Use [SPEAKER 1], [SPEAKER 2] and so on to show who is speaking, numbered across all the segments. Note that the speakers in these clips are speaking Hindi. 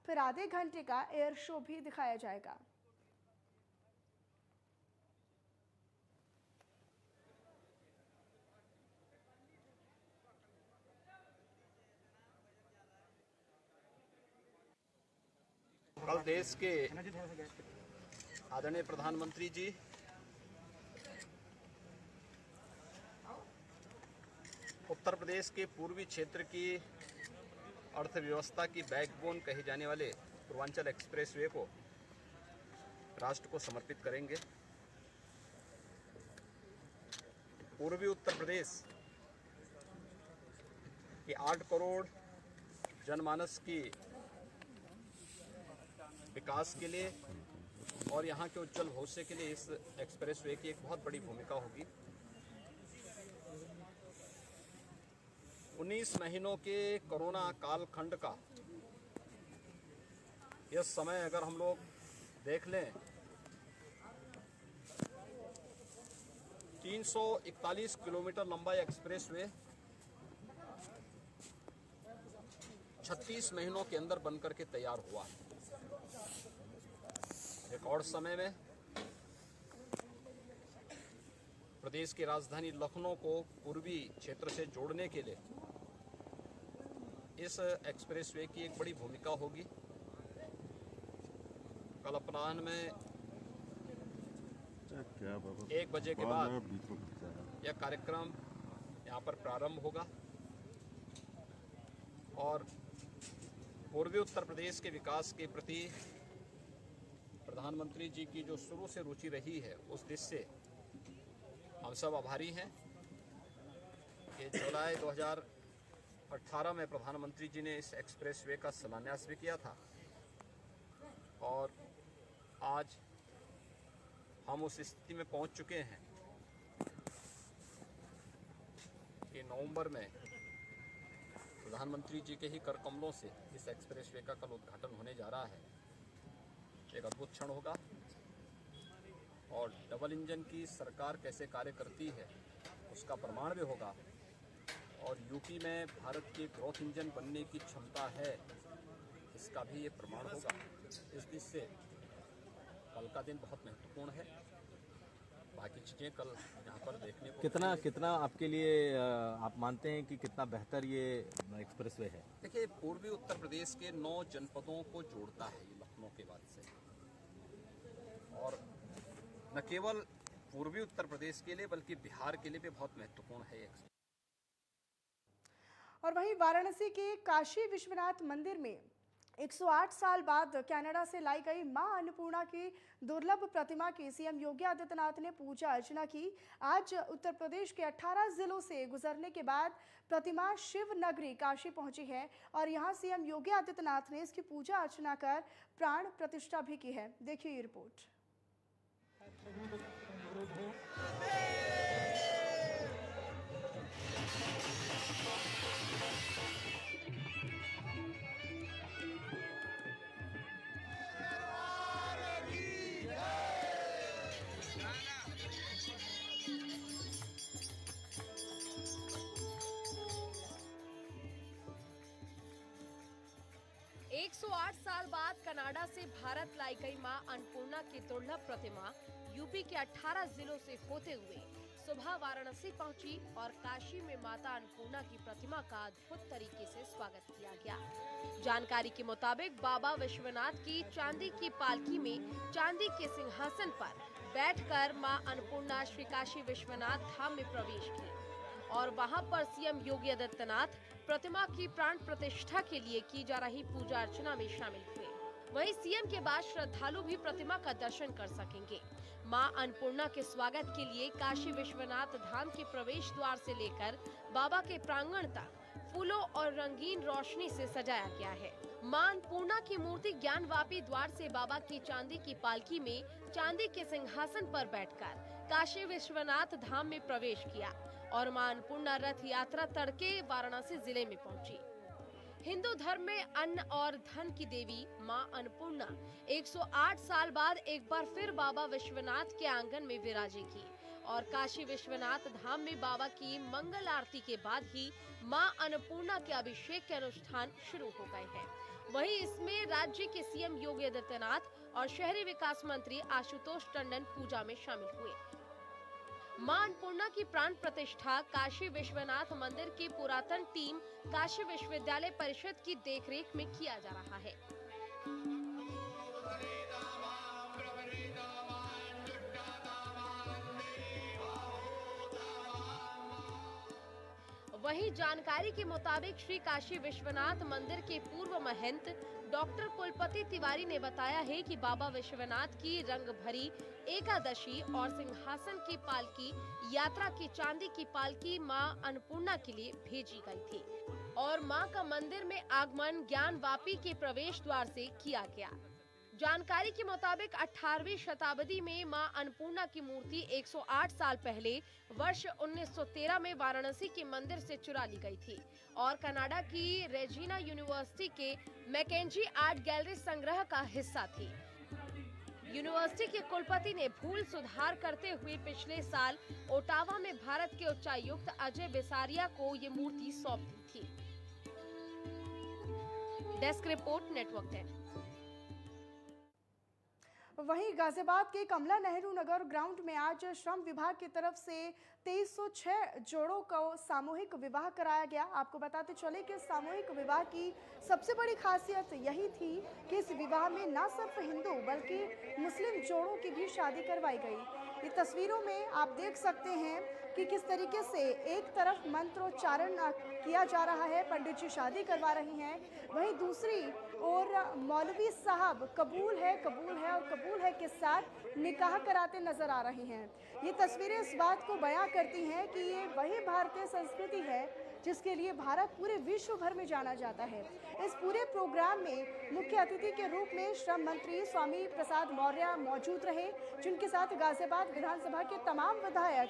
[SPEAKER 1] फिर आधे घंटे का एयर शो भी दिखाया जाएगा।
[SPEAKER 2] कल देश के आदरणीय प्रधानमंत्री जी उत्तर प्रदेश के पूर्वी क्षेत्र की अर्थव्यवस्था की बैकबोन कहे जाने वाले पूर्वांचल एक्सप्रेसवे को राष्ट्र को समर्पित करेंगे। पूर्वी उत्तर प्रदेश की 8 करोड़ जनमानस की विकास के लिए और यहाँ के उज्जवल भविष्य के लिए इस एक्सप्रेसवे की एक बहुत बड़ी भूमिका होगी। 19 महीनों के कोरोना कालखंड का यह समय अगर हम लोग देख लें, 341 किलोमीटर लंबा एक्सप्रेसवे 36 महीनों के अंदर बनकर के तैयार हुआ है। रिकॉर्ड समय में प्रदेश की राजधानी लखनऊ को पूर्वी क्षेत्र से जोड़ने के लिए इस एक्सप्रेसवे की एक बड़ी भूमिका होगी। कल अपराह्न में 1 बजे के बाद यह कार्यक्रम यहाँ पर प्रारंभ होगा और पूर्वी उत्तर प्रदेश के विकास के प्रति प्रधानमंत्री जी की जो शुरू से रुचि रही है उस दृष्टि से हम सब आभारी हैं कि जुलाई 2018 में प्रधानमंत्री जी ने इस एक्सप्रेसवे का शिलान्यास भी किया था और आज हम उस स्थिति में पहुंच चुके हैं कि नवंबर में प्रधानमंत्री जी के ही कर कमलों से इस एक्सप्रेसवे का कल उद्घाटन होने जा रहा है। एक अद्भुत क्षण होगा और डबल इंजन की सरकार कैसे कार्य करती है उसका प्रमाण भी होगा और यूपी में भारत के ग्रोथ इंजन बनने की क्षमता है इसका भी ये प्रमाण होगा। इस दृष्टि से कल का दिन बहुत महत्वपूर्ण है। बाकी चीज़ें कल यहाँ पर देखने को
[SPEAKER 3] कितना आपके लिए आप मानते हैं कि कितना बेहतर ये एक्सप्रेसवे है?
[SPEAKER 2] देखिए, पूर्वी उत्तर प्रदेश के 9 जनपदों को जोड़ता है ये लखनऊ के बाद से और न केवल पूर्वी उत्तर प्रदेश के लिए बल्कि बिहार के लिए भी बहुत महत्वपूर्ण है ये।
[SPEAKER 1] और वहीं वाराणसी के काशी विश्वनाथ मंदिर में 108 साल बाद कनाडा से लाई गई मां अन्नपूर्णा की दुर्लभ प्रतिमा की सीएम योगी आदित्यनाथ ने पूजा अर्चना की। आज उत्तर प्रदेश के 18 जिलों से गुजरने के बाद प्रतिमा शिव नगरी काशी पहुंची है और यहां सीएम योगी आदित्यनाथ ने इसकी पूजा अर्चना कर प्राण प्रतिष्ठा भी की है। देखिए ये रिपोर्ट।
[SPEAKER 4] 108 साल बाद कनाडा से भारत लाई गई मां अन्नपूर्णा की दुर्लभ प्रतिमा यूपी के 18 जिलों से होते हुए सुबह वाराणसी पहुंची और काशी में माता अन्नपूर्णा की प्रतिमा का अद्भुत तरीके से स्वागत किया गया। जानकारी के मुताबिक बाबा विश्वनाथ की चांदी की पालकी में चांदी के सिंहासन पर बैठकर मां अन्नपूर्णा श्री काशी विश्वनाथ धाम में प्रवेश की और वहां पर सीएम योगी आदित्यनाथ प्रतिमा की प्राण प्रतिष्ठा के लिए की जा रही पूजा अर्चना में शामिल हुए। वहीं सीएम के बाद श्रद्धालु भी प्रतिमा का दर्शन कर सकेंगे। मां अन्नपूर्णा के स्वागत के लिए काशी विश्वनाथ धाम के प्रवेश द्वार से लेकर बाबा के प्रांगण तक फूलों और रंगीन रोशनी से सजाया गया है। मां अन्नपूर्णा की मूर्ति ज्ञानवापी द्वार से बाबा की चांदी की पालकी में चांदी के सिंहासन पर बैठकर काशी विश्वनाथ धाम में प्रवेश किया और मां अन्नपूर्णा रथ यात्रा तड़के वाराणसी जिले में पहुंची। हिंदू धर्म में अन्न और धन की देवी मां अन्नपूर्णा 108 साल बाद एक बार फिर बाबा विश्वनाथ के आंगन में विराजेगी और काशी विश्वनाथ धाम में बाबा की मंगल आरती के बाद ही मां अन्नपूर्णा के अभिषेक के अनुष्ठान शुरू हो गए हैं वहीं इसमें राज्य के सीएम योगी आदित्यनाथ और शहरी विकास मंत्री आशुतोष टंडन पूजा में शामिल हुए। मां अन्नपूर्णा की प्राण प्रतिष्ठा काशी विश्वनाथ मंदिर की पुरातन टीम काशी विश्वविद्यालय परिषद की देखरेख में किया जा रहा है। वहीं जानकारी के मुताबिक श्री काशी विश्वनाथ मंदिर के पूर्व महंत डॉक्टर कुलपति तिवारी ने बताया है कि बाबा विश्वनाथ की रंग भरी एकादशी और सिंहासन की पालकी यात्रा की चांदी की पालकी मां अन्नपूर्णा के लिए भेजी गई थी और मां का मंदिर में आगमन ज्ञानवापी के प्रवेश द्वार से किया गया। जानकारी के मुताबिक 18वीं शताब्दी में मां अन्नपूर्णा की मूर्ति 108 साल पहले वर्ष 1913 में वाराणसी के मंदिर से चुरा ली गई थी और कनाडा की रेजिना यूनिवर्सिटी के मैकेंजी आर्ट गैलरी संग्रह का हिस्सा थी। यूनिवर्सिटी के कुलपति ने भूल सुधार करते हुए पिछले साल ओटावा में भारत के उच्चायुक्त अजय बिसारिया को ये मूर्ति सौंप दी थी। Desk report, network 10।
[SPEAKER 1] वहीं गाजियाबाद के कमला नेहरू नगर ग्राउंड में आज श्रम विभाग की तरफ से 2306 जोड़ों को सामूहिक विवाह कराया गया। आपको बताते चले कि सामूहिक विवाह की सबसे बड़ी खासियत यही थी कि इस विवाह में न सिर्फ हिंदू बल्कि मुस्लिम जोड़ों की भी शादी करवाई गई। ये तस्वीरों में आप देख सकते हैं कि किस तरीके से एक तरफ मंत्रोच्चारण किया जा रहा है, पंडित जी शादी करवा रही हैं, वहीं दूसरी और मौलवी साहब कबूल है और कबूल है के साथ निकाह कराते नजर आ रहे हैं। ये तस्वीरें इस बात को बयां करती हैं कि ये वही भारतीय संस्कृति है जिसके लिए भारत पूरे विश्व भर में जाना जाता है। इस पूरे प्रोग्राम में मुख्य अतिथि के रूप में श्रम मंत्री स्वामी प्रसाद मौर्य मौजूद रहे, जिनके साथ गाजियाबाद विधानसभा के तमाम विधायक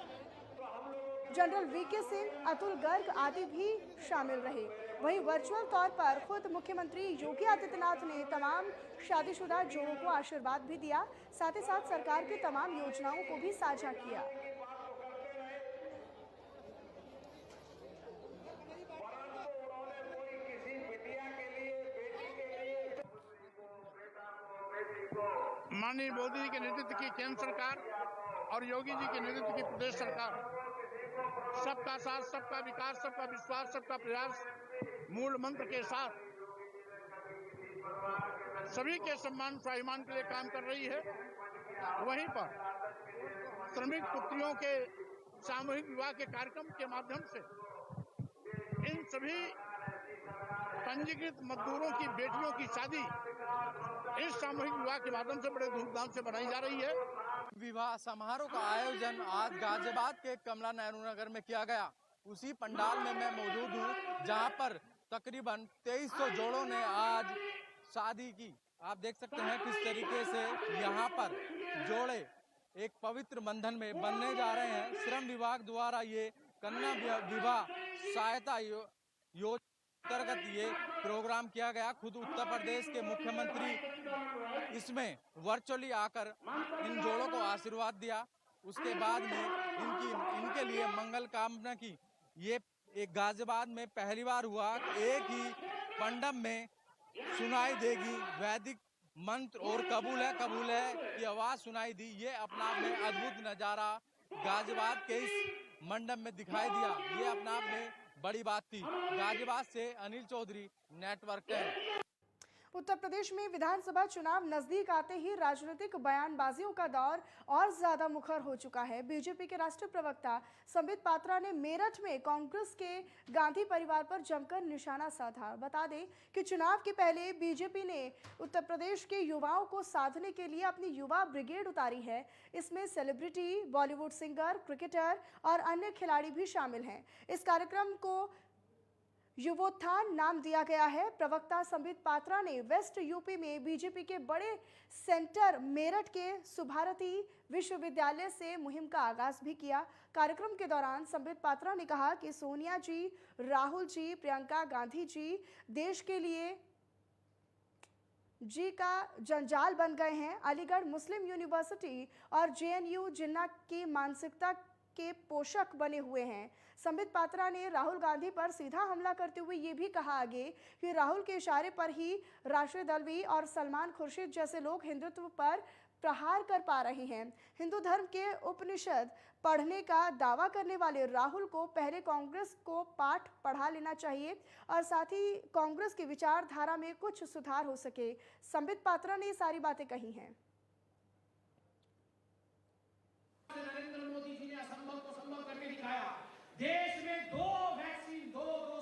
[SPEAKER 1] जनरल वीके सिंह, अतुल गर्ग आदि भी शामिल रहे। वहीं वर्चुअल तौर पर खुद मुख्यमंत्री योगी आदित्यनाथ ने तमाम शादीशुदा जोड़ों को आशीर्वाद भी दिया, साथ ही साथ सरकार की तमाम योजनाओं को भी साझा किया।
[SPEAKER 5] माननीय मोदी जी के नेतृत्व की केंद्र सरकार और योगी जी के नेतृत्व की प्रदेश सरकार सबका साथ, सबका विकास, सबका विश्वास, सबका प्रयास मूल मंत्र के साथ सभी के सम्मान स्वाभिमान के लिए काम कर रही है। वहीं पर श्रमिक पुत्रियों के सामूहिक विवाह के कार्यक्रम के माध्यम से इन सभी पंजीकृत मजदूरों की बेटियों की शादी इस सामूहिक विवाह के माध्यम से बड़े धूमधाम से बनाई जा रही है।
[SPEAKER 6] विवाह समारोह का आयोजन आज गाजियाबाद के कमला नेहरू नगर में किया गया। उसी पंडाल में मैं मौजूद हूँ जहाँ पर तकरीबन 2300 जोड़ों ने आज शादी की। आप देख सकते हैं किस तरीके से यहाँ पर जोड़े एक पवित्र बंधन में बनने जा रहे हैं। श्रम विभाग द्वारा ये कन्या विवाह सहायता योजना अंतर्गत ये प्रोग्राम किया गया। खुद उत्तर प्रदेश के मुख्यमंत्री इसमें वर्चुअली आकर इन जोड़ों को आशीर्वाद दिया। उसके बाद में इनके लिए मंगल कामना की। ये एक गाजियाबाद में पहली बार हुआ, एक ही मंडप में सुनाई देगी वैदिक मंत्र और कबूल है की आवाज सुनाई दी। ये अपना आप में अद्भुत नजारा गाजियाबाद के इस मंडप में दिखाई दिया। ये अपना आप में बड़ी बात थी। गाजियाबाद से अनिल चौधरी, नेटवर्क 10।
[SPEAKER 1] उत्तर प्रदेश में विधानसभा चुनाव नजदीक आते ही राजनीतिक बयानबाजियों का दौर और ज्यादा मुखर हो चुका है। बीजेपी के राष्ट्रीय प्रवक्ता संबित पात्रा ने मेरठ में कांग्रेस के गांधी परिवार पर जमकर निशाना साधा। बता दें कि चुनाव के पहले बीजेपी ने उत्तर प्रदेश के युवाओं को साधने के लिए अपनी युवा ब्रिगेड उतारी है। इसमें सेलिब्रिटी, बॉलीवुड सिंगर, क्रिकेटर और अन्य खिलाड़ी भी शामिल हैं। इस कार्यक्रम को युवोत्थान नाम दिया गया है। प्रवक्ता संबित पात्रा ने वेस्ट यूपी में बीजेपी के बड़े सेंटर मेरठ के सुभारती विश्वविद्यालय से मुहिम का आगाज भी किया। कार्यक्रम के दौरान संबित पात्रा ने कहा कि सोनिया जी, राहुल जी, प्रियंका गांधी जी देश के लिए जी का जंजाल बन गए हैं। अलीगढ़ मुस्लिम यूनिवर्सिटी और जेएनयू जिन्ना की मानसिकता के पोषक बने हुए हैं। संबित पात्रा ने राहुल गांधी पर सीधा हमला करते हुए ये भी कहा आगे कि राहुल के इशारे पर ही राष्ट्रीय दलवी और सलमान खुर्शीद जैसे लोग हिंदुत्व पर प्रहार कर पा रहे हैं। हिंदू धर्म के उपनिषद पढ़ने का दावा करने वाले राहुल को पहले कांग्रेस को पाठ पढ़ा लेना चाहिए और साथ ही कांग्रेस की विचारधारा में कुछ सुधार हो सके। संबित पात्रा ने ये सारी बातें कही हैं।
[SPEAKER 7] नरेंद्र मोदी जी ने असंभव को संभव करके दिखाया। देश में दो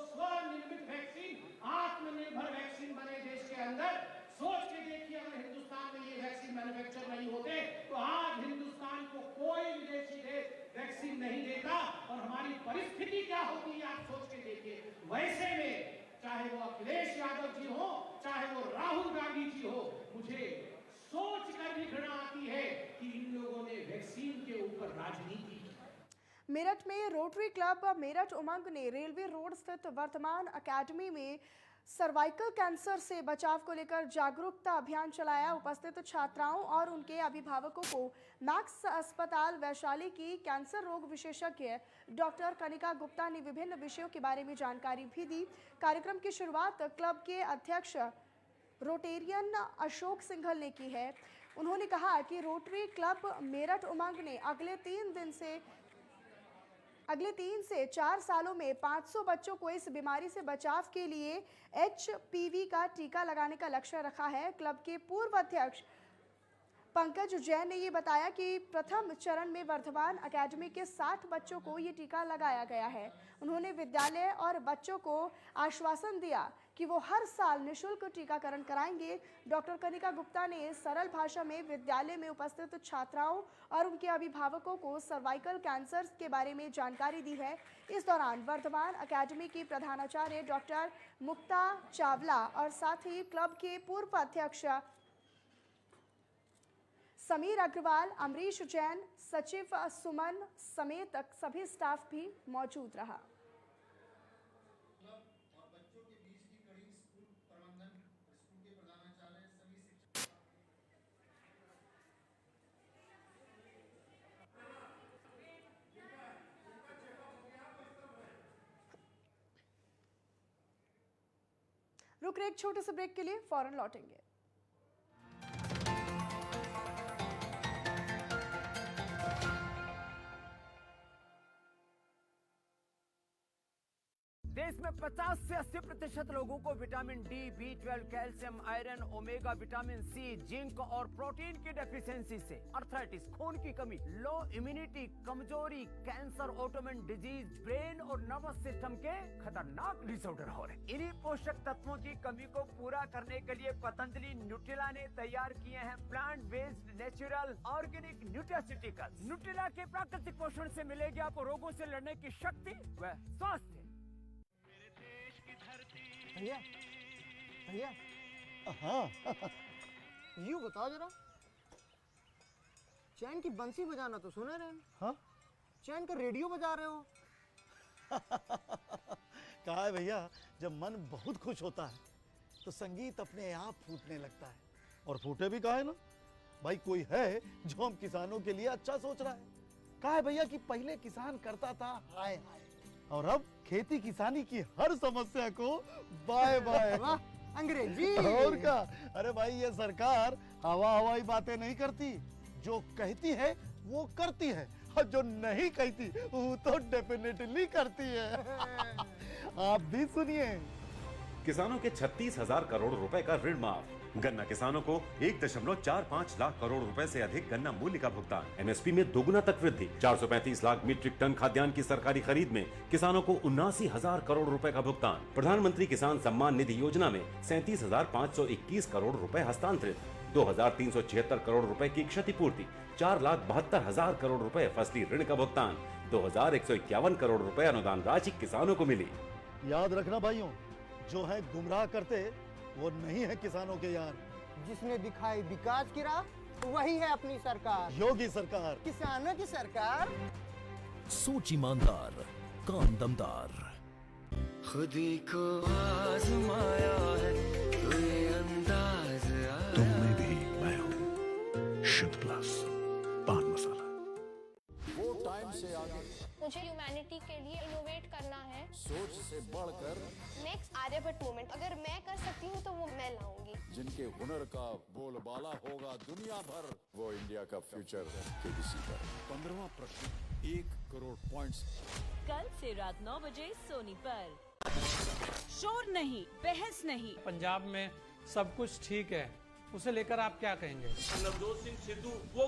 [SPEAKER 7] स्वनिर्मित वैक्सीन, आत्मनिर्भर वैक्सीन बने देश के अंदर। सोच के देखिए, अगर हिंदुस्तान में ये वैक्सीन मैन्युफैक्चर नहीं होते तो आज हिंदुस्तान को कोई विदेशी देश वैक्सीन नहीं देता और हमारी परिस्थिति क्या होती है आप सोच के देखिए। वैसे में चाहे वो अखिलेश यादव जी हो, चाहे वो राहुल गांधी जी हो, मुझे सोच कर भी घृणा आती है कि इन लोगों ने वैक्सीन के ऊपर राजनीति की।
[SPEAKER 1] मेरठ में रोटरी क्लब मेरठ उमंग ने रेलवे रोड स्थित वर्तमान अकेडमी में सर्वाइकल कैंसर से बचाव को लेकर जागरूकता अभियान चलाया। उपस्थित छात्राओं और उनके अभिभावकों को मैक्स अस्पताल वैशाली की कैंसर रोग विशेषज्ञ डॉक्टर कनिका गुप्ता ने विभिन्न विषयों के बारे में जानकारी भी दी। कार्यक्रम की शुरुआत क्लब के अध्यक्ष रोटेरियन अशोक सिंघल ने की है। उन्होंने कहा कि रोटरी क्लब मेरठ उमंग ने अगले 3 से 4 सालों में 500 बच्चों को इस बीमारी से बचाव के लिए HPV का टीका लगाने का लक्ष्य रखा है। क्लब के पूर्व अध्यक्ष पंकज जैन ने ये बताया कि प्रथम चरण में वर्धमान अकेडमी के 60 बच्चों को ये टीका लगाया गया है। उन्होंने विद्यालय और बच्चों को आश्वासन दिया कि वो हर साल निःशुल्क टीकाकरण कराएंगे। डॉक्टर कनिका गुप्ता ने सरल भाषा में विद्यालय में उपस्थित छात्राओं और उनके अभिभावकों को सर्वाइकल कैंसर के बारे में जानकारी दी है। इस दौरान वर्धमान अकेडमी की प्रधानाचार्य डॉक्टर मुक्ता चावला और साथ ही क्लब के पूर्व अध्यक्ष समीर अग्रवाल, अमरीश जैन, सचिव सुमन समेत सभी स्टाफ भी मौजूद रहा। रुक रहे एक छोटे से ब्रेक के लिए, फौरन लौटेंगे।
[SPEAKER 8] देश में 50 से 80% लोगों को vitamin D, B12, calcium, iron, omega, vitamin C, zinc और प्रोटीन की डेफिशिएंसी से अर्थराइटिस, खून की कमी, लो इम्यूनिटी, कमजोरी, कैंसर, ऑटोइम्यून डिजीज, ब्रेन और नर्वस सिस्टम के खतरनाक डिसऑर्डर हो रहे। इन्हीं पोषक तत्वों की कमी को पूरा करने के लिए पतंजलि न्यूट्रिला ने तैयार किए हैं plant based natural organic nutraceuticals. Nutrela के प्राकृतिक पोषण से मिलेगी आपको रोगों से लड़ने की शक्ति व स्वास्थ्य।
[SPEAKER 9] भैया भैया, हाँ यूँ बताओ जरा, चैन की बंसी बजाना तो सुने रहे हैं, हाँ चैन का रेडियो बजा रहे हो।
[SPEAKER 10] कहा है भैया, जब मन बहुत खुश होता है तो संगीत अपने आप फूटने लगता है। और फूटे भी कहा है ना भाई, कोई है जो हम किसानों के लिए अच्छा सोच रहा है। कहा है भैया कि पहले किसान करता था हाय हाय, और अब खेती किसानी की हर समस्या को बाय बाय।
[SPEAKER 9] वाह अंग्रेजी।
[SPEAKER 10] और क्या, अरे भाई ये सरकार हवाई बातें नहीं करती, जो कहती है वो करती है, और जो नहीं कहती वो तो डेफिनेटली करती है। आप भी सुनिए।
[SPEAKER 11] किसानों के 36,000 करोड़ रुपए का ऋण माफ, गन्ना किसानों को 1.45 लाख करोड़ रुपए से अधिक गन्ना मूल्य का भुगतान, एमएसपी में दोगुना तक वृद्धि, 435 लाख मीट्रिक टन खाद्यान्न की सरकारी खरीद में किसानों को 79,000 करोड़ रुपए का भुगतान, प्रधानमंत्री किसान सम्मान निधि योजना में 37,521 करोड़ रुपए हस्तांतरित, 2,376 करोड़ रुपए की क्षतिपूर्ति, 4,72,000 करोड़ रुपए फसली ऋण का भुगतान, 2,151 करोड़ रुपए अनुदान राशि किसानों को मिली।
[SPEAKER 10] याद रखना भाइयों, जो है गुमराह करते वो नहीं है किसानों के यार।
[SPEAKER 9] जिसने दिखाई विकास की राह, वही है अपनी सरकार,
[SPEAKER 10] योगी सरकार,
[SPEAKER 9] किसानों की सरकार।
[SPEAKER 12] सोच ईमानदार, काम दमदार।
[SPEAKER 13] खुदी को आजमाया है कोई अंदाज आया।
[SPEAKER 12] तुम में भी मैं हूँ, शुद्ध प्लस पान मसाला।
[SPEAKER 14] वो टाइम से आगे से बढ़कर
[SPEAKER 15] नेक्स्ट आर्यभट्ट मूवमेंट अगर मैं कर सकती हूँ तो वो मैं लाऊंगी।
[SPEAKER 14] जिनके हुनर का बोलबाला होगा दुनिया भर, वो इंडिया का फ्यूचर केबीसी पर। 15वां प्रश्न 1 करोड़ पॉइंट्स
[SPEAKER 16] कल से रात 9 बजे सोनी पर। शोर नहीं, बहस नहीं।
[SPEAKER 7] पंजाब में सब कुछ ठीक है, उसे लेकर आप क्या कहेंगे?
[SPEAKER 17] नवजोत सिंह सिद्धू वो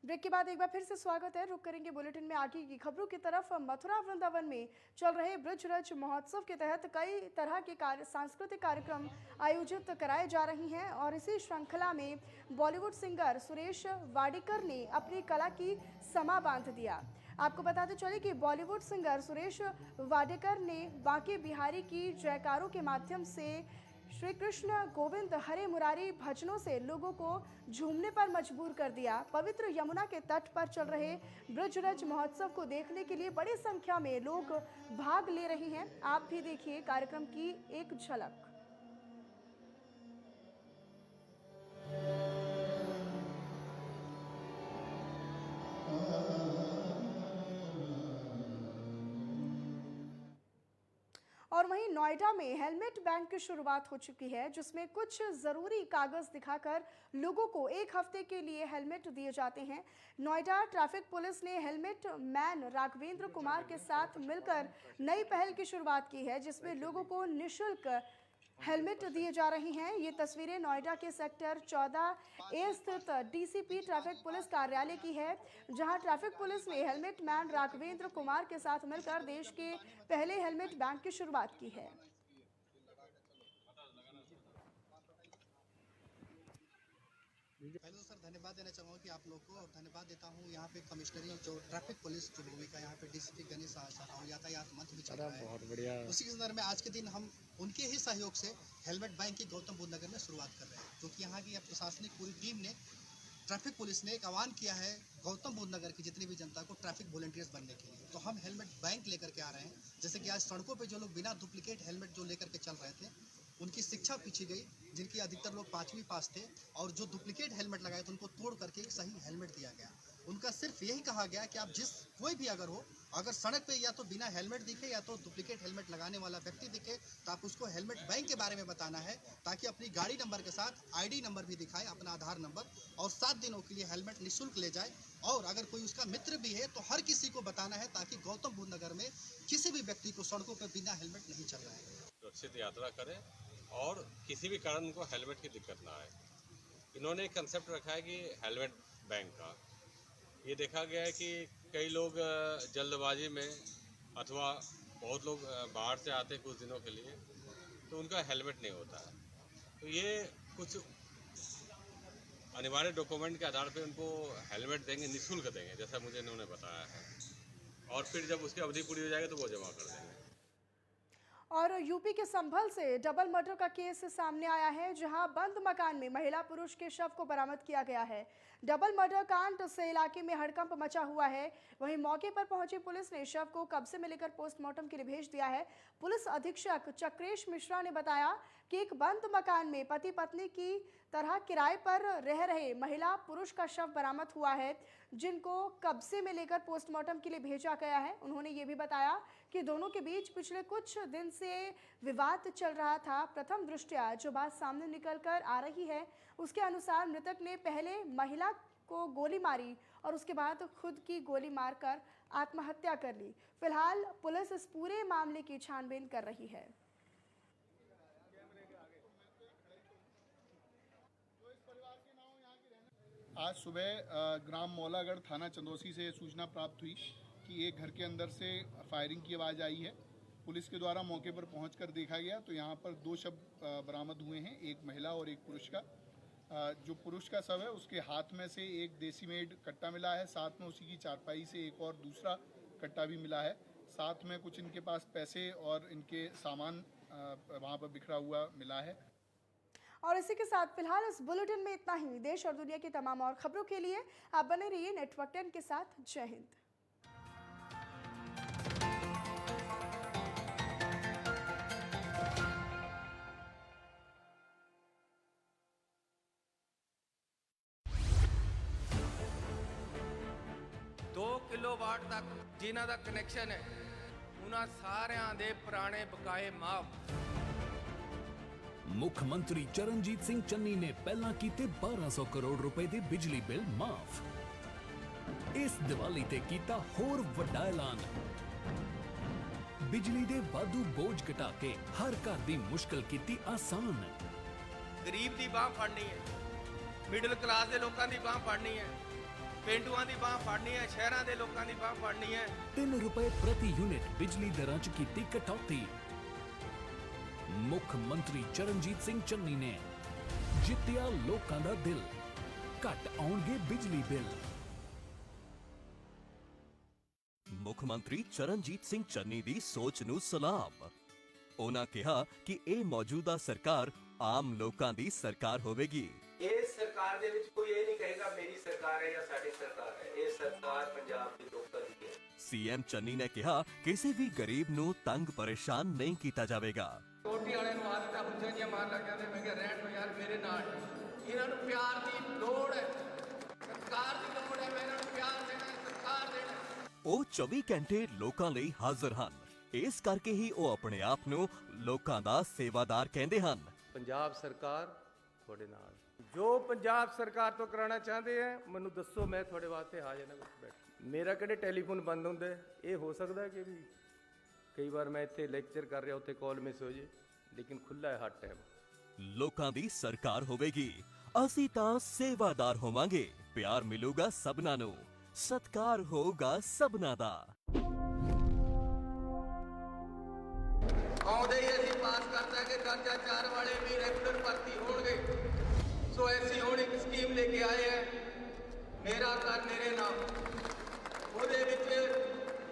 [SPEAKER 1] ब्रेक के बाद एक बार फिर से स्वागत है। रुक करेंगे बुलेटिन में आगे की खबरों की तरफ। मथुरा वृंदावन में चल रहे ब्रजरज महोत्सव के तहत कई तरह के सांस्कृतिक कार्यक्रम आयोजित कराए जा रही हैं और इसी श्रृंखला में बॉलीवुड सिंगर सुरेश वाडेकर ने अपनी कला की समा बांध दिया। आपको बताते चले कि बॉलीवुड सिंगर सुरेश वाडेकर ने बांके बिहारी की जयकारों के माध्यम से श्री कृष्ण गोविंद हरे मुरारी भजनों से लोगों को झूमने पर मजबूर कर दिया। पवित्र यमुना के तट पर चल रहे ब्रजरज महोत्सव को देखने के लिए बड़ी संख्या में लोग भाग ले रहे हैं। आप भी देखिए कार्यक्रम की एक झलक। और वहीं नोएडा में हेलमेट बैंक की शुरुआत हो चुकी है, जिसमें कुछ ज़रूरी कागज़ दिखाकर लोगों को 1 हफ्ते के लिए हेलमेट दिए जाते हैं। नोएडा ट्रैफिक पुलिस ने हेलमेट मैन राघवेंद्र कुमार के साथ मिलकर नई पहल की शुरुआत की है, जिसमें लोगों को निःशुल्क हेलमेट दिए जा रहे हैं। ये तस्वीरें नोएडा के सेक्टर 14A स्थित डीसीपी ट्रैफिक पुलिस कार्यालय की है, जहां ट्रैफिक पुलिस ने हेलमेट मैन राघवेंद्र कुमार के साथ मिलकर देश के पहले हेलमेट बैंक की शुरुआत की है।
[SPEAKER 18] पहले तो सर धन्यवाद देना चाहूँगा कि आप लोग को, और धन्यवाद देता हूँ यहाँ पे कमिश्नरी जो ट्रैफिक पुलिस जो भूमिका यहाँ पे डीसीपी गणेश और यातायात मंच भी चल रहा है। बहुत बढ़िया। उसी के संदर्भ में आज के दिन हम उनके ही सहयोग से हेलमेट बैंक की गौतम बुद्ध नगर में शुरुआत कर रहे हैं, क्योंकि यहाँ की प्रशासनिक पूरी टीम ने ट्रैफिक पुलिस ने एक आह्वान किया है गौतम बुद्ध नगर की जितनी भी जनता को ट्रैफिक वॉलंटियर्स बनने के लिए। तो हम हेलमेट बैंक लेकर के आ रहे हैं। जैसे कि आज सड़कों पे जो लोग बिना डुप्लीकेट हेलमेट जो लेकर के चल रहे थे, उनकी शिक्षा पीछी गई। जिनकी अधिकतर लोग 5वीं पास थे और जो डुप्लीकेट हेलमेट लगाए थे उनको तोड़ करके एक सही हेलमेट दिया गया। उनका सिर्फ यही कहा गया कि आप कोई भी अगर सड़क पे या तो बिना हेलमेट दिखे या तो डुप्लीकेट हेलमेट लगाने वाला व्यक्ति दिखे, तो आप उसको हेलमेट बैंक के बारे में बताना है, ताकि अपनी गाड़ी नंबर के साथ आईडी नंबर भी दिखाए, अपना आधार नंबर, और 7 दिनों के लिए हेलमेट निःशुल्क ले जाए। और अगर कोई उसका मित्र भी है तो हर किसी को बताना है, ताकि गौतम बुद्ध नगर में किसी भी व्यक्ति को सड़कों पर बिना हेलमेट नहीं चल रहा है।
[SPEAKER 19] सुरक्षित यात्रा करें और किसी भी कारण उनको हेलमेट की दिक्कत ना आए। इन्होंने एक कंसेप्ट रखा है कि हेलमेट बैंक का। ये देखा गया है कि कई लोग जल्दबाजी में अथवा बहुत लोग बाहर से आते हैं कुछ दिनों के लिए, तो उनका हेलमेट नहीं होता है। तो ये कुछ अनिवार्य डॉक्यूमेंट के आधार पे उनको हेलमेट देंगे, निःशुल्क देंगे, जैसा मुझे इन्होंने बताया है। और फिर जब उसकी अवधि पूरी हो जाएगी तो वो जमा कर देंगे।
[SPEAKER 1] और यूपी के संभल से डबल मर्डर का केस सामने आया है, जहां बंद मकान में महिला पुरुष के शव को बरामद किया गया है। डबल मर्डर कांड से इलाके में हड़कंप मचा हुआ है। वहीं मौके पर पहुंची पुलिस ने शव को कब्जे में लेकर पोस्टमार्टम के लिए भेज दिया है। पुलिस अधीक्षक चक्रेश मिश्रा ने बताया कि एक बंद मकान में पति पत्नी की तरह किराए पर रह रहे महिला पुरुष का शव बरामद हुआ है, जिनको कब्जे में लेकर पोस्टमार्टम के लिए भेजा गया है। उन्होंने ये भी बताया कि दोनों के बीच पिछले कुछ दिन से विवाद चल रहा था। प्रथम दृष्टया जो बात सामने निकल कर आ रही है, उसके अनुसार मृतक ने पहले महिला को गोली मारी और उसके बाद खुद की गोली मारकर आत्महत्या कर ली। फिलहाल पुलिस इस पूरे मामले की छानबीन कर रही है।
[SPEAKER 20] आज सुबह ग्राम मौलागढ़ थाना चंदौसी से सूचना प्राप्त हुई कि एक घर के अंदर से फायरिंग की आवाज़ आई है। पुलिस के द्वारा मौके पर पहुंचकर देखा गया तो यहाँ पर 2 शव बरामद हुए हैं, एक महिला और एक पुरुष का। जो पुरुष का शव है उसके हाथ में से एक देसी मेड कट्टा मिला है, साथ में उसी की चारपाई से एक और दूसरा कट्टा भी मिला है। साथ में कुछ इनके पास पैसे और इनके सामान वहाँ पर बिखरा हुआ मिला है।
[SPEAKER 1] और इसी के साथ फिलहाल इस बुलेटिन में इतना ही। देश और दुनिया की तमाम और खबरों के लिए आप बने रहिए नेटवर्क 10 के साथ। जय हिंद।
[SPEAKER 6] ਕਿਲੋਵਾਟ ਤੱਕ ਜਿਨ੍ਹਾਂ ਦਾ ਕਨੈਕਸ਼ਨ ਹੈ ਉਹਨਾਂ ਸਾਰਿਆਂ ਦੇ ਪੁਰਾਣੇ ਬਕਾਏ ਮਾਫ।
[SPEAKER 12] ਮੁੱਖ ਮੰਤਰੀ ਚਰਨਜੀਤ ਸਿੰਘ ਚੰਨੀ ਨੇ ਪਹਿਲਾਂ ਕੀਤੇ 1200 ਕਰੋੜ ਰੁਪਏ ਦੇ ਬਿਜਲੀ ਬਿੱਲ ਮਾਫ। ਇਸ ਦੀਵਾਲੀ ਤੇ ਕੀਤਾ ਹੋਰ ਵੱਡਾ ਐਲਾਨ। ਬਿਜਲੀ ਦੇ ਵਾਧੂ ਬੋਝ ਘਟਾ ਕੇ ਹਰ ਘਰ ਦੀ ਮੁਸ਼ਕਲ ਕੀਤੀ ਆਸਾਨ।
[SPEAKER 6] ਗਰੀਬ ਦੀ ਬਾਹ ਫੜਨੀ ਹੈ, ਮਿਡਲ ਕਲਾਸ ਦੇ ਲੋਕਾਂ ਦੀ ਬਾਹ ਫੜਨੀ ਹੈ, ਪਿੰਡੂਆਂ ਦੀ ਬਾਹ ਫੜਨੀ ਹੈ, ਸ਼ਹਿਰਾਂ ਦੇ ਲੋਕਾਂ ਦੀ ਬਾਹ ਫੜਨੀ ਹੈ।
[SPEAKER 12] 3 ਰੁਪਏ ਪ੍ਰਤੀ ਯੂਨਿਟ ਬਿਜਲੀ ਦਰਾਂ 'ਚ ਕੀਤੀ ਕਟੌਤੀ। ਮੁੱਖ ਮੰਤਰੀ ਚਰਨਜੀਤ ਸਿੰਘ ਚੰਨੀ ਨੇ ਜਿੱਤਿਆ ਲੋਕਾਂ ਦਾ ਦਿਲ। ਘੱਟ ਆਉਣਗੇ ਬਿਜਲੀ ਬਿੱਲ।
[SPEAKER 21] ਮੁੱਖ ਮੰਤਰੀ ਚਰਨਜੀਤ ਸਿੰਘ ਚੰਨੀ ਦੀ ਸੋਚ ਨੂੰ ਸਲਾਮ। ਉਹਨਾਂ ਕਿਹਾ ਕਿ ਇਹ ਮੌਜੂਦਾ ਸਰਕਾਰ ਆਮ ਲੋਕਾਂ ਦੀ ਸਰਕਾਰ ਹੋਵੇਗੀ।
[SPEAKER 22] ਇਸ ਸਰਕਾਰ ਦੇ ਵਿੱਚ ਕੋਈ ਇਹ ਨਹੀਂ ਕਹੇਗਾ ਮੇਰੀ ਸਰਕਾਰ ਹੈ ਜਾਂ ਸਾਡੀ ਸਰਕਾਰ ਹੈ। ਇਹ ਸਰਕਾਰ ਪੰਜਾਬ ਦੇ ਲੋਕਾਂ ਦੀ ਹੈ।
[SPEAKER 21] ਸੀਐਮ ਚੰਨੀ ਨੇ ਕਿਹਾ ਕਿਸੇ ਵੀ ਗਰੀਬ ਨੂੰ ਤੰਗ ਪਰੇਸ਼ਾਨ ਨਹੀਂ ਕੀਤਾ ਜਾਵੇਗਾ।
[SPEAKER 6] ਰੋਟੀ ਵਾਲੇ ਨੂੰ ਆਦਤਾਂ ਹੁੱਜੇ ਦੀਆਂ ਮਾਰ ਲੱਗ ਜਾਂਦੇ। ਮੈਂ ਕਿਹਾ ਰਹਿਣ ਦੋ ਯਾਰ ਮੇਰੇ ਨਾਲ। ਇਹਨਾਂ ਨੂੰ ਪਿਆਰ ਦੀ ਲੋੜ ਹੈ, ਸਰਕਾਰ ਦੀ ਲੋੜ ਹੈ। ਮੈਂ ਇਹਨਾਂ ਨੂੰ ਪਿਆਰ ਦੇਣਾ, ਸਰਕਾਰ ਦੇਣਾ।
[SPEAKER 21] ਉਹ 24 ਘੰਟੇ ਲੋਕਾਂ ਲਈ ਹਾਜ਼ਰ ਹਨ। ਇਸ ਕਰਕੇ ਹੀ ਉਹ ਆਪਣੇ ਆਪ ਨੂੰ ਲੋਕਾਂ ਦਾ ਸੇਵਾਦਾਰ ਕਹਿੰਦੇ ਹਨ।
[SPEAKER 6] ਪੰਜਾਬ ਸਰਕਾਰ ਤੁਹਾਡੇ ਨਾਲ। ਜੋ ਪੰਜਾਬ ਸਰਕਾਰ ਤੋਂ ਕਰਾਉਣਾ ਚਾਹੁੰਦੇ ਆ ਮੈਨੂੰ ਦੱਸੋ, ਮੈਂ ਤੁਹਾਡੇ ਵਾਸਤੇ ਹਾਜ਼ਰ ਹਾਂ। ਬੈਠ ਮੇਰਾ ਕਿਹੜੇ ਟੈਲੀਫੋਨ ਬੰਦ ਹੁੰਦਾ? ਇਹ ਹੋ ਸਕਦਾ ਕਿ ਵੀ ਕਈ ਵਾਰ ਮੈਂ ਇੱਥੇ ਲੈਕਚਰ ਕਰ ਰਿਹਾ ਉੱਥੇ ਕਾਲ ਮਿਸ ਹੋ ਜੇ, ਲੇਕਿਨ ਖੁੱਲਾ ਹੈ ਹਰ ਟਾਈਮ।
[SPEAKER 21] ਲੋਕਾਂ ਦੀ ਸਰਕਾਰ ਹੋਵੇਗੀ। ਅਸੀਂ ਤਾਂ ਸੇਵਾਦਾਰ ਹੋਵਾਂਗੇ। ਪਿਆਰ ਮਿਲੂਗਾ ਸਭਨਾਂ ਨੂੰ, ਸਤਿਕਾਰ ਹੋਊਗਾ ਸਭਨਾਂ ਦਾ।
[SPEAKER 6] ਆਉਂਦੇ ਹੀ ਅਸੀਂ ਪਾਸ ਕਰਦਾ ਕਿ ਦਰਜਾ 4 ਵਾਲੇ ਵੀ ਰੈਗੂਲਰ ਭਰਤੀ ਹੋਣਗੇ। ਸੋ ਐਸੀ ਹੁਣ ਇੱਕ ਸਕੀਮ ਲੈ ਕੇ ਆਏ ਹੈ, ਮੇਰਾ ਘਰ ਮੇਰੇ ਨਾਮ। ਉਹਦੇ ਵਿੱਚ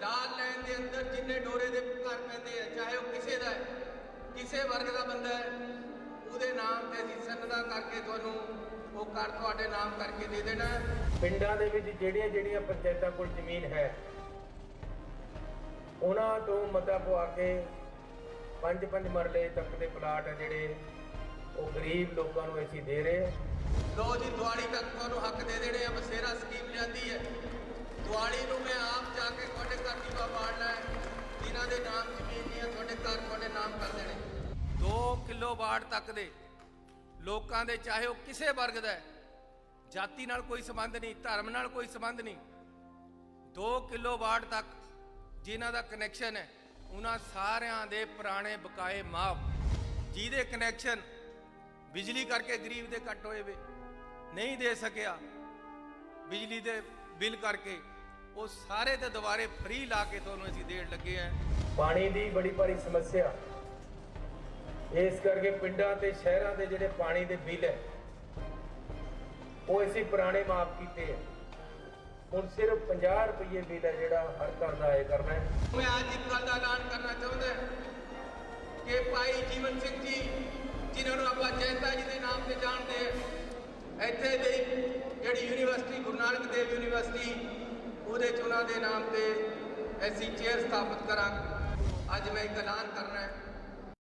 [SPEAKER 6] ਲਾਲ ਲਾਈਨ ਦੇ ਅੰਦਰ ਜਿੰਨੇ ਡੋਰੇ ਦੇ ਘਰ ਪੈਂਦੇ ਆ, ਚਾਹੇ ਉਹ ਕਿਸੇ ਦਾ ਹੈ, ਕਿਸੇ ਵਰਗ ਦਾ ਬੰਦਾ ਹੈ, ਉਹਦੇ ਨਾਮ ਤੇ ਅਸੀਂ ਸੰਨਦਾ ਕਰਕੇ ਤੁਹਾਨੂੰ ਉਹ ਘਰ ਤੁਹਾਡੇ ਨਾਮ ਕਰਕੇ ਦੇ ਦੇਣਾ। ਪਿੰਡਾਂ ਦੇ ਵਿੱਚ ਜਿਹੜੀਆਂ ਪੰਚਾਇਤਾਂ ਕੋਲ ਜ਼ਮੀਨ ਹੈ ਉਹਨਾਂ ਤੋਂ ਮਤਾ ਪਵਾ ਕੇ 5-5 ਮਰਲੇ ਤੱਕ ਦੇ ਪਲਾਟ ਹੈ ਜਿਹੜੇ ਉਹ ਗਰੀਬ ਲੋਕਾਂ ਨੂੰ ਅਸੀਂ ਦੇ ਰਹੇ ਹਾਂ। ਲੋ ਜੀ ਦਿਵਾਲੀ ਤੱਕ ਤੁਹਾਨੂੰ ਹੱਕ ਦੇ ਦੇਣੇ ਆ। ਬਸੇਰਾ ਸਕੀਮ ਲਿਆਂਦੀ ਹੈ। ਦਿਵਾਲੀ ਨੂੰ ਮੈਂ ਆਪ ਜਾ ਕੇ ਤੁਹਾਡੇ ਘਰ ਦੀਵਾ ਬਾਲਣਾ ਹੈ। ਜਿਨ੍ਹਾਂ ਦੇ ਨਾਮ ਜ਼ਮੀਨ ਨਹੀਂ ਹੈ ਤੁਹਾਡੇ ਘਰ ਤੁਹਾਡੇ ਨਾਮ ਕਰ ਦੇਣੇ। 2 ਕਿਲੋਵਾਟ ਤੱਕ ਦੇ ਲੋਕਾਂ ਦੇ, ਚਾਹੇ ਉਹ ਕਿਸੇ ਵਰਗ ਦਾ ਹੈ, ਜਾਤੀ ਨਾਲ ਕੋਈ ਸੰਬੰਧ ਨਹੀਂ, ਧਰਮ ਨਾਲ ਕੋਈ ਸੰਬੰਧ ਨਹੀਂ, 2 ਕਿਲੋਵਾਟ ਤੱਕ ਜਿਨ੍ਹਾਂ ਦਾ ਕਨੈਕਸ਼ਨ ਹੈ ਉਹਨਾਂ ਸਾਰਿਆਂ ਦੇ ਪੁਰਾਣੇ ਬਕਾਏ ਮਾਫ। ਜਿਹਦੇ ਕਨੈਕਸ਼ਨ ਬਿਜਲੀ ਕਰਕੇ ਗਰੀਬ ਦੇ ਕੱਟ ਹੋਏ ਵੇ ਨਹੀਂ ਦੇ ਸਕਿਆ ਬਿਜਲੀ ਦੇ ਬਿੱਲ ਕਰਕੇ, ਉਹ ਸਾਰੇ ਤੇ ਦੁਬਾਰੇ ਫ੍ਰੀ ਲਾ ਕੇ ਤੁਹਾਨੂੰ ਅਸੀਂ ਦੇਣ ਲੱਗੇ ਆ। ਪਾਣੀ ਦੀ ਬੜੀ ਭਾਰੀ ਸਮੱਸਿਆ, ਇਸ ਕਰਕੇ ਪਿੰਡਾਂ ਤੇ ਸ਼ਹਿਰਾਂ ਦੇ ਜਿਹੜੇ ਪਾਣੀ ਦੇ ਬਿੱਲ ਹੈ ਉਹ ਅਸੀਂ ਪੁਰਾਣੇ ਮਾਫ ਕੀਤੇ ਹੈ। ਹੁਣ ਸਿਰਫ 50 ਰੁਪਏ ਬਿੱਲ ਹੈ ਜਿਹੜਾ ਹਰ ਘਰ ਦਾ ਆਏ ਕਰਨਾ ਹੈ। ਮੈਂ ਅੱਜ ਇੱਕ ਗੱਲ ਦਾ ਐਲਾਨ ਕਰਨਾ ਚਾਹੁੰਦਾ ਕਿ ਭਾਈ ਜੀਵਨ ਸਿੰਘ ਜੀ, ਜਿਨ੍ਹਾਂ ਨੂੰ ਆਪਾਂ ਜੈਤਾ ਜੀ ਦੇ ਨਾਮ ਤੇ ਜਾਣਦੇ ਹਾਂ, ਇੱਥੇ ਦੀ ਜਿਹੜੀ ਯੂਨੀਵਰਸਿਟੀ ਗੁਰੂ ਨਾਨਕ ਦੇਵ ਯੂਨੀਵਰਸਿਟੀ, ਉਹਦੇ ਚ ਉਹਨਾਂ ਦੇ ਨਾਮ ਤੇ ਅਸੀਂ ਚੇਅਰ ਸਥਾਪਿਤ ਕਰਾਂਗੇ। ਅੱਜ ਮੈਂ ਇੱਕ ਐਲਾਨ ਕਰਨਾ ਹੈ